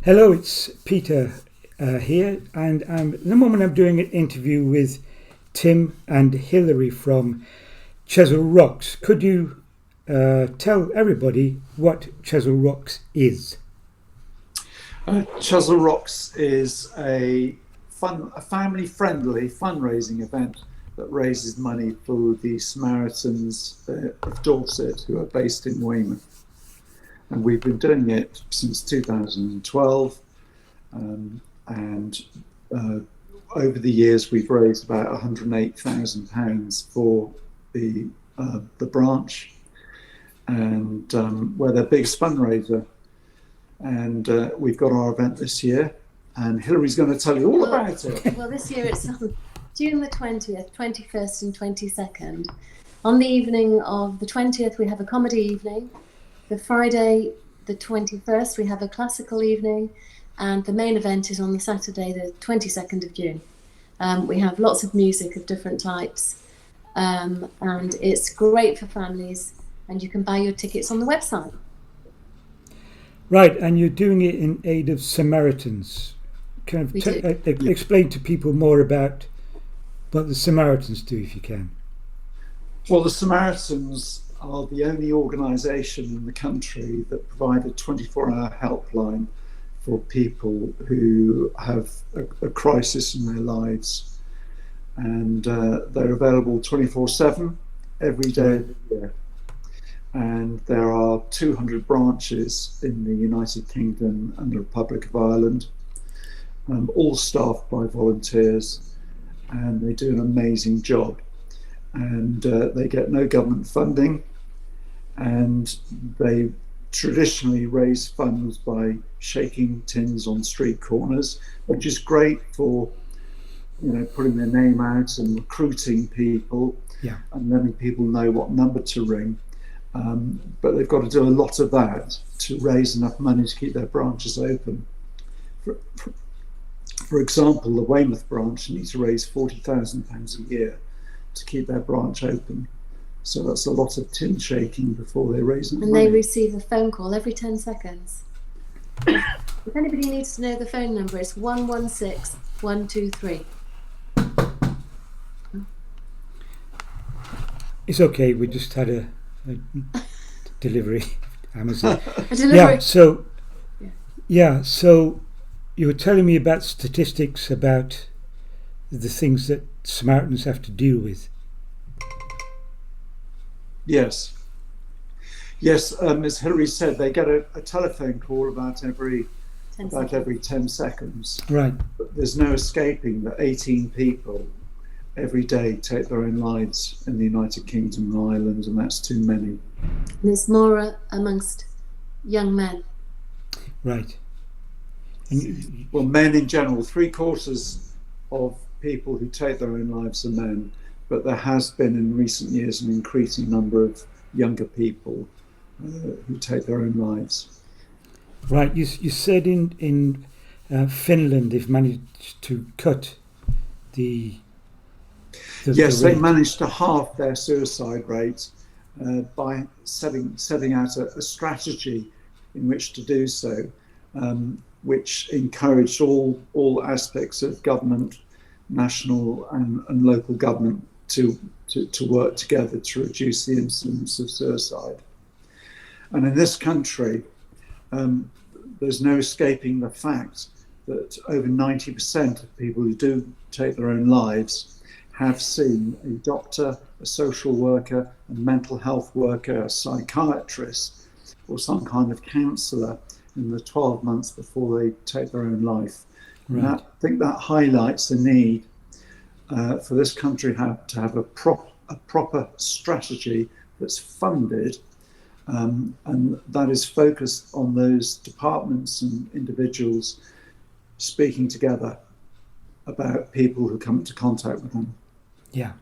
Hello, it's Peter here, and at the moment I'm doing an interview with Tim and Hilary from Chesil Rocks. Could you tell everybody what Chesil Rocks is? Chesil Rocks is a family-friendly fundraising event that raises money for the Samaritans of Dorset, who are based in Weymouth. And we've been doing it since 2012. And over the years, we've raised about £108,000 for the branch, and we're their biggest fundraiser. And we've got our event this year, and Hilary's going to tell you all about it. Well, this year it's on June the 20th, 21st and 22nd. On the evening of the 20th, we have a comedy evening. The Friday, the 21st, we have a classical evening. And the main event is on the Saturday, the 22nd of June. We have lots of music of different types. And it's great for families. And you can buy your tickets on the website. Right, and you're doing it in aid of Samaritans. Kind of explain to people more about what the Samaritans do, if you can. Well, the Samaritans are the only organisation in the country that provide a 24-hour helpline for people who have a crisis in their lives. And they're available 24/7 every day of the year. And there are 200 branches in the United Kingdom and the Republic of Ireland, all staffed by volunteers, and they do an amazing job. And they get no government funding, and they traditionally raise funds by shaking tins on street corners, which is great for, putting their name out and recruiting people, and letting people know what number to ring. But they've got to do a lot of that to raise enough money to keep their branches open. For example, the Weymouth branch needs to raise £40,000 a year to keep their branch open. So that's a lot of tin shaking before they raise the money. And they receive a phone call every 10 seconds. If anybody needs to know the phone number, it's 116 123. It's okay, we just had a delivery, Amazon. A delivery. So you were telling me about statistics about the things that Samaritans have to deal with. Yes, as Hilary said, they get a telephone call about every 10 seconds. Right. But there's no escaping that 18 people every day take their own lives in the United Kingdom and Ireland, and that's too many. And it's more amongst young men. Right. Well, men in general, 3/4 of people who take their own lives are men, but there has been in recent years an increasing number of younger people who take their own lives. Right. You said in Finland they've managed to cut the Yes, rate. they managed to halve their suicide rate by setting out a strategy in which to do so, which encouraged all aspects of government, national and local government, to work together to reduce the incidence of suicide. And in this country, there's no escaping the fact that over 90% of people who do take their own lives have seen a doctor, a social worker, a mental health worker, a psychiatrist, or some kind of counsellor in the 12 months before they take their own life. Right. And I think that highlights the need for this country to have a proper strategy that's funded, and that is focused on those departments and individuals speaking together about people who come into contact with them. Yeah.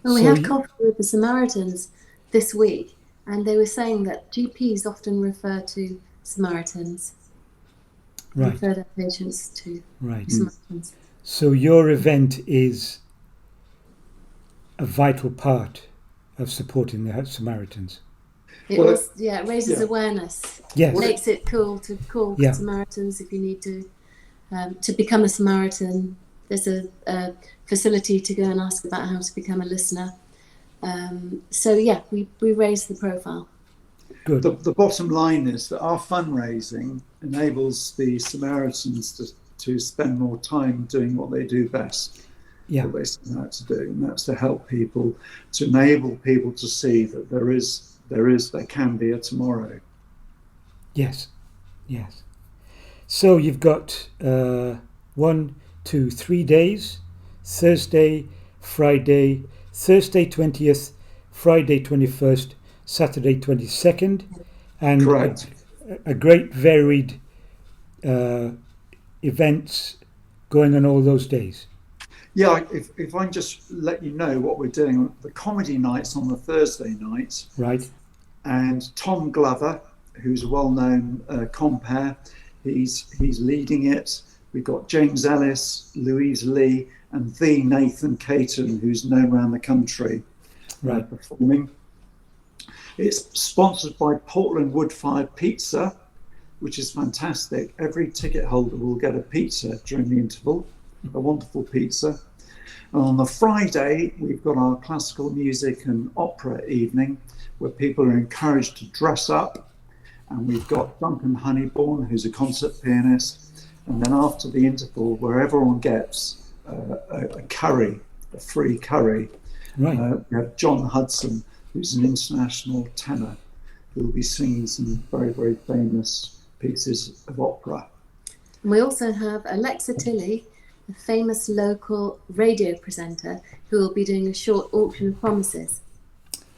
Well, we had coffee with the Samaritans this week, and they were saying that GPs often refer to Samaritans. Right. Refer their patients to Samaritans. So your event is a vital part of supporting the Samaritans. It Well, also, it raises awareness. Yes. Makes it cool to call Samaritans if you need to become a Samaritan. There's a facility to go and ask about how to become a listener. We raise the profile. Good. The bottom line is that our fundraising enables the Samaritans to spend more time doing what they do best. Yeah. What they set out to do, and that's to help people, to enable people to see that there can be a tomorrow. Yes. So you've got 1, 2, 3 days: Thursday, Friday, Thursday 20th, Friday 21st, Saturday 22nd, and Correct. a great varied events going on all those days. Yeah, if I can just let you know what we're doing, the comedy night's on the Thursday night. Right. And Tom Glover, who's a well-known compere, he's leading it. We've got James Ellis, Louise Lee, and the Nathan Caton, who's known around the country, performing. It's sponsored by Portland Wood-Fired Pizza, which is fantastic. Every ticket holder will get a pizza during the interval, a wonderful pizza. And on the Friday, we've got our classical music and opera evening, where people are encouraged to dress up. And we've got Duncan Honeybourne, who's a concert pianist. And then after the interval, where everyone gets a curry, a free curry, Right. we have John Hudson, who's an international tenor, who will be singing some very, very famous pieces of opera. And we also have Alexa Tilley, a famous local radio presenter, who will be doing a short auction of promises.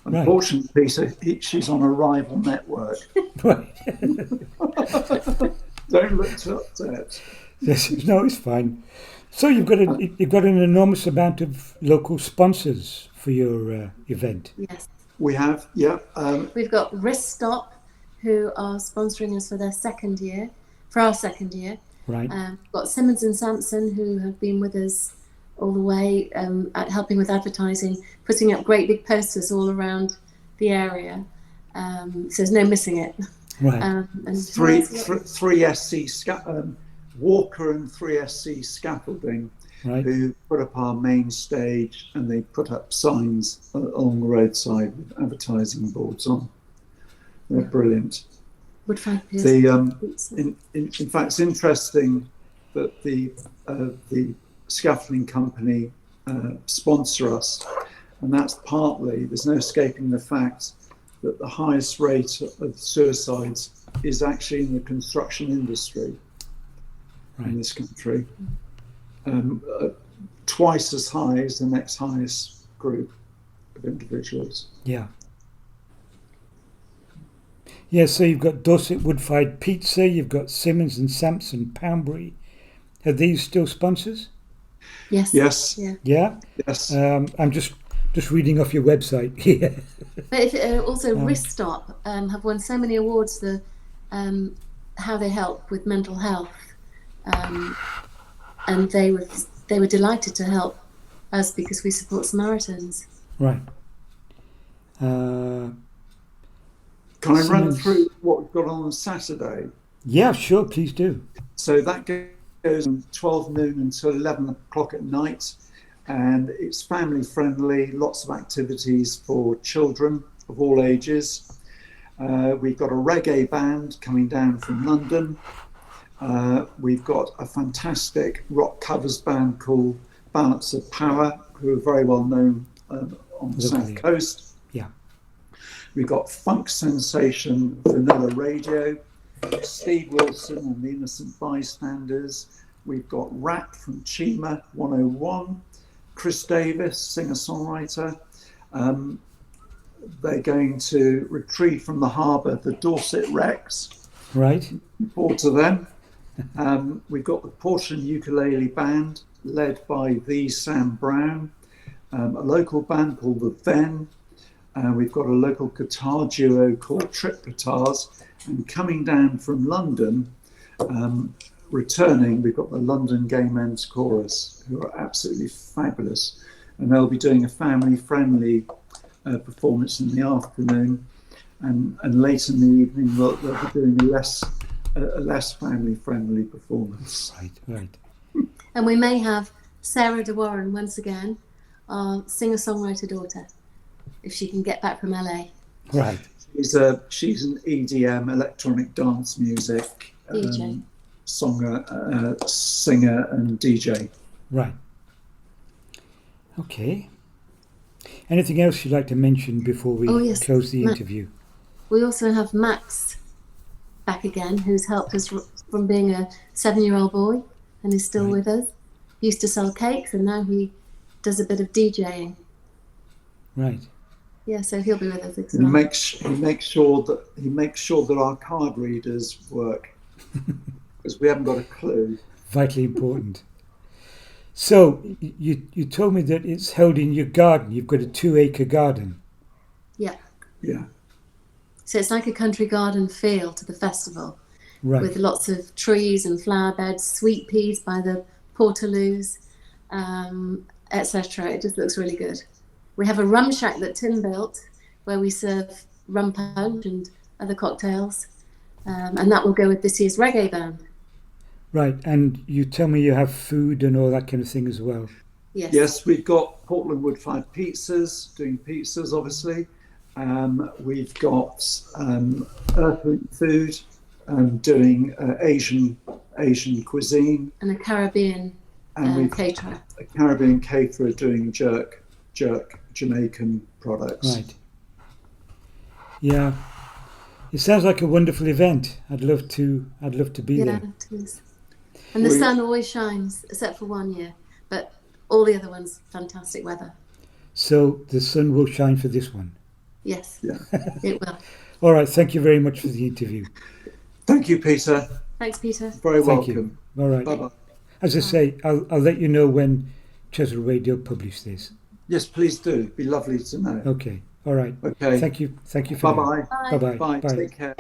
Unfortunately, she's on a rival network. Right. Don't look too upset. Yes, no, it's fine. So you've got an enormous amount of local sponsors for your event. Yes. We have, We've got Wrist Stop, who are sponsoring us for our second year. Right. We've got Simmons and Sampson, who have been with us all the way, helping with advertising, putting up great big posters all around the area. So there's no missing it. Right. And three SC Walker and 3SC Scaffolding, Right. who put up our main stage, and they put up signs along the roadside with advertising boards on. They're brilliant. Woodfire Pierce. In fact, it's interesting that the scaffolding company sponsor us, and that's partly, there's no escaping the fact that the highest rate of suicides is actually in the construction industry in this country, twice as high as the next highest group of individuals. Yeah. Yeah, so you've got Dorset Wood-Fired Pizza, you've got Simmons and Sampson Poundbury. Are these still sponsors? Yes. Yes. Yeah? Yes. I'm just reading off your website here. But also Wrist Stop have won so many awards for how they help with mental health. And they were delighted to help us because we support Samaritans. Right. Can I run through what we've got on Saturday? Yeah, sure, please do. So that goes from 12 noon until 11 o'clock at night, and it's family friendly, lots of activities for children of all ages. We've got a reggae band coming down from London. We've got a fantastic rock covers band called Balance of Power, who are very well known on the South Coast. Yeah. We've got funk sensation Vanilla Radio, Steve Wilson and the Innocent Bystanders. We've got rap from Chima 101, Chris Davis, singer-songwriter. They're going to retrieve from the harbour the Dorset Rex. Right. Forward to them. We've got the Portland Ukulele Band, led by the Sam Brown, a local band called the Ven. We've got a local guitar duo called Trip Guitars, and coming down from London, returning, we've got the London Gay Men's Chorus, who are absolutely fabulous, and they'll be doing a family-friendly performance in the afternoon. and late in the evening they'll be doing a less family-friendly performance. Right. And we may have Sarah De Warren once again, our singer-songwriter daughter, if she can get back from LA. Right. She's an EDM, electronic dance music DJ. Singer and DJ. Right. Okay. Anything else you'd like to mention before we close the interview? We also have Max back again, who's helped us from being a 7-year-old boy and is still with us. He used to sell cakes and now he does a bit of DJing. Right. Yeah, so he'll be with us as He well. makes sure that our card readers work, because we haven't got a clue. Vitally important. So you told me that it's held in your garden. You've got a 2-acre garden. Yeah. Yeah. So it's like a country garden feel to the festival, with lots of trees and flower beds, sweet peas by the portaloos, etc. It just looks really good. We have a rum shack that Tim built where we serve rum punch and other cocktails, and that will go with this year's reggae band. Right, and you tell me you have food and all that kind of thing as well. Yes. Yes, we've got Portland Wood-fired pizzas, doing pizzas obviously. We've got Earthling Food, doing Asian cuisine. And a Caribbean caterer. A Caribbean caterer doing jerk Jamaican products. Right. Yeah. It sounds like a wonderful event. I'd love to be there. Yeah, it is. And the sun always shines, except for one year. But all the other ones, fantastic weather. So the sun will shine for this one. Yes, yeah. It will. All right, thank you very much for the interview. Thank you, Peter. Thanks, Peter. Very Thank welcome. You. All right. Bye-bye. As I say, I'll let you know when Chesil Radio publish this. Yes, please do. It'd be lovely to know. Okay. All right. Okay. Thank you. Thank you for Bye-bye. Bye-bye. Bye. Bye. Take care.